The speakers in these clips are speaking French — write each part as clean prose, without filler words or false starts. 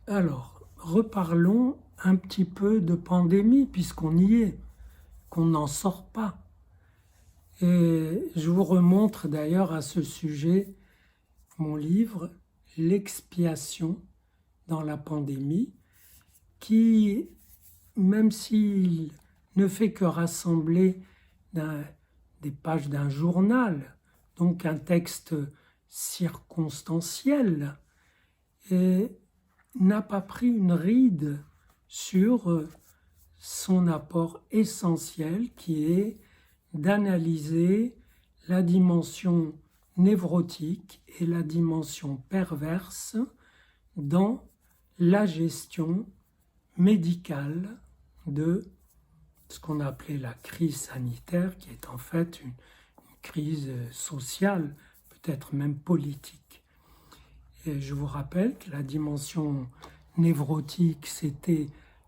Alors, reparlons un petit peu de pandémie, puisqu'on y est, qu'on n'en sort pas. Et je vous remontre d'ailleurs à ce sujet mon livre L'expiation dans la pandémie, qui, même s'il ne fait que rassembler des pages d'un journal, donc un texte circonstanciel, et n'a pas pris une ride sur son apport essentiel qui est d'analyser la dimension névrotique et la dimension perverse dans la gestion médicale de ce qu'on a appelé la crise sanitaire, qui est en fait une crise sociale, peut-être même politique. Et je vous rappelle que la dimension névrotique, c'était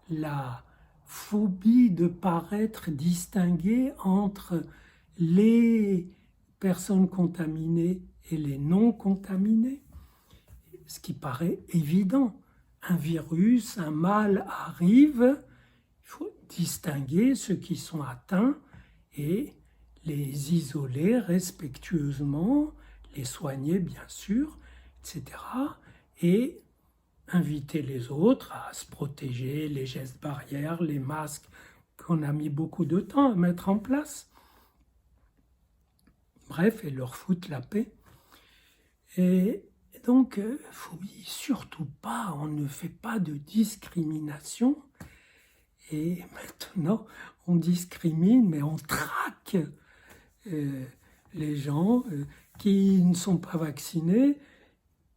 la phobie de paraître distinguer entre les personnes contaminées et les non contaminées, ce qui paraît évident. Un virus, un mal arrive, il faut distinguer ceux qui sont atteints et les isoler respectueusement, les soigner bien sûr, etc. Et inviter les autres à se protéger, les gestes barrières, les masques qu'on a mis beaucoup de temps à mettre en place. Bref, et leur foutre la paix. Et donc, faut surtout pas, on ne fait pas de discrimination. Et maintenant, on discrimine, mais on traque les gens qui ne sont pas vaccinés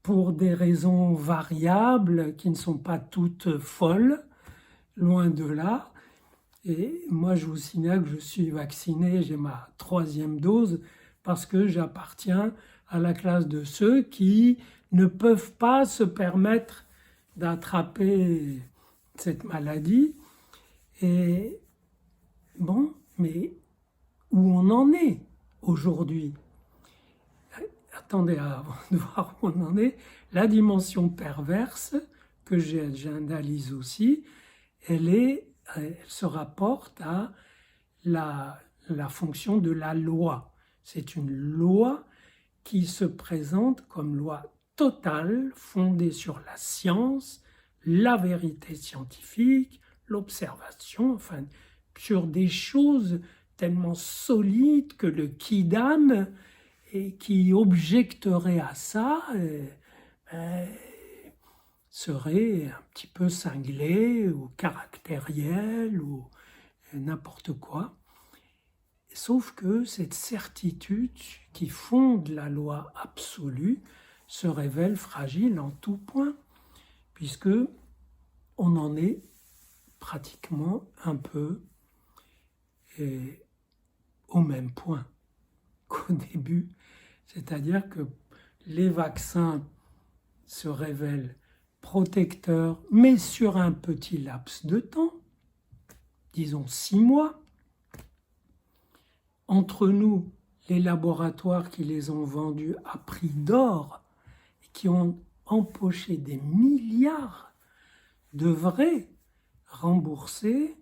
pour des raisons variables, qui ne sont pas toutes folles, loin de là. Et moi, je vous signale que je suis vacciné, j'ai ma 3e dose, parce que j'appartiens à la classe de ceux qui ne peuvent pas se permettre d'attraper cette maladie. Et bon, mais où on en est aujourd'hui? Attendez, avant de voir où on en est, la dimension perverse, que j'analyse aussi, elle se rapporte à la fonction de la loi. C'est une loi qui se présente comme loi totale, fondée sur la science, la vérité scientifique, l'observation, enfin, sur des choses tellement solides que le quidam, et qui objecterait à ça, serait un petit peu cinglé ou caractériel ou n'importe quoi. Sauf que cette certitude qui fonde la loi absolue se révèle fragile en tout point, puisque on en est pratiquement un peu au même point qu'au début. C'est-à-dire que les vaccins se révèlent protecteurs, mais sur un petit laps de temps, disons 6 mois. Entre nous, les laboratoires qui les ont vendus à prix d'or et qui ont empoché des milliards devraient rembourser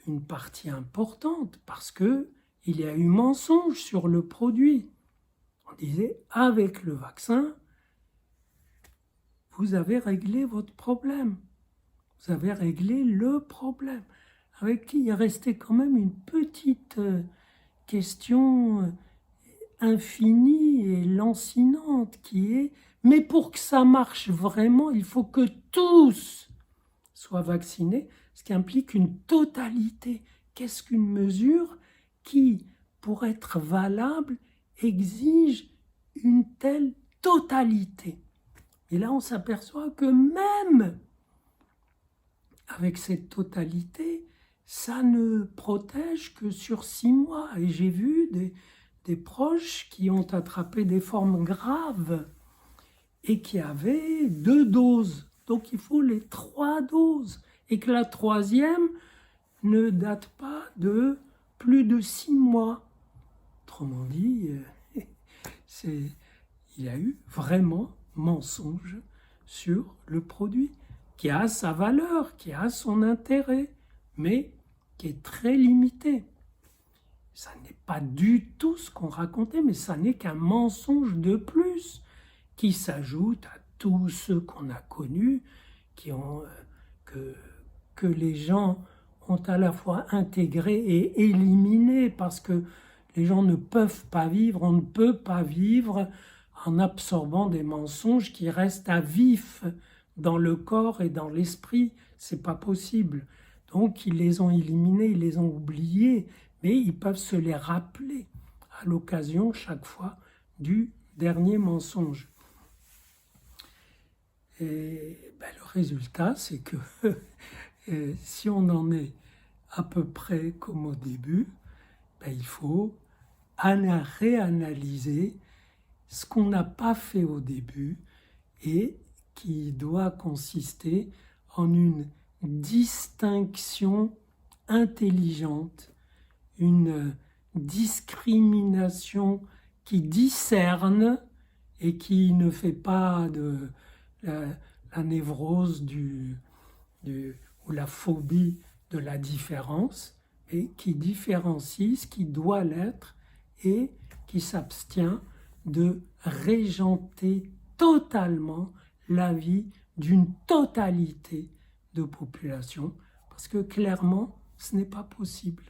une partie importante parce qu'il y a eu mensonge sur le produit. On disait, avec le vaccin, vous avez réglé votre problème. Vous avez réglé le problème. Avec qui il restait quand même une petite question infinie et lancinante qui est, mais pour que ça marche vraiment, il faut que tous soient vaccinés, ce qui implique une totalité. Qu'est-ce qu'une mesure qui, pour être valable, exige une telle totalité? Et là, on s'aperçoit que même avec cette totalité, ça ne protège que sur 6 mois. Et j'ai vu des proches qui ont attrapé des formes graves et qui avaient 2 doses. Donc il faut les 3 doses. Et que la 3e ne date pas de plus de 6 mois. Autrement dit, il y a eu vraiment mensonge sur le produit qui a sa valeur, qui a son intérêt, mais qui est très limité. Ça n'est pas du tout ce qu'on racontait, mais ça n'est qu'un mensonge de plus qui s'ajoute à tous ceux qu'on a connus, que les gens ont à la fois intégré et éliminé, parce que les gens ne peuvent pas vivre, on ne peut pas vivre en absorbant des mensonges qui restent à vif dans le corps et dans l'esprit. C'est pas possible. Donc ils les ont éliminés, ils les ont oubliés, mais ils peuvent se les rappeler à l'occasion chaque fois du dernier mensonge. Et ben, le résultat, c'est que si on en est à peu près comme au début, ben, il faut réanalyser ce qu'on n'a pas fait au début et qui doit consister en une distinction intelligente, une discrimination qui discerne et qui ne fait pas de la névrose ou la phobie de la différence, mais qui différencie ce qui doit l'être et qui s'abstient de régenter totalement la vie d'une totalité de population, parce que clairement, ce n'est pas possible.